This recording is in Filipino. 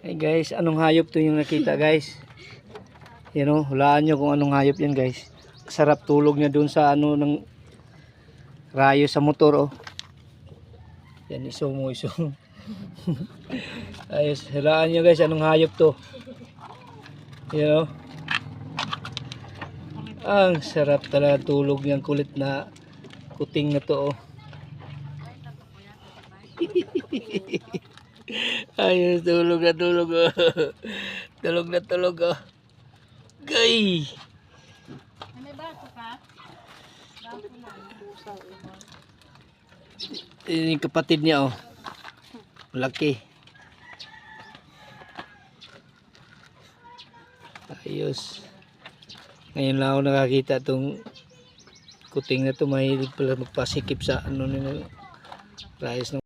Hey guys, anong hayop to yung nakita guys? Yan o, hulaan nyo kung anong hayop yan guys. Sarap tulog niya dun sa ano ng rayo sa motor oh. Yan iso mo iso. Ayos, hulaan nyo guys anong hayop to. Yan o. Ang sarap talaga tulog niyang kulit na kuting na to oh. Ayos, tulog na tulog oh. Tulog na tulog oh. Gay! May baso ka? Baso na. Yung kapatid niya oh. Malaki. Ayos. Ngayon lang ako nakakita itong kuting na to. Mahilig pala magpasikip sa ano nila. Rayos ng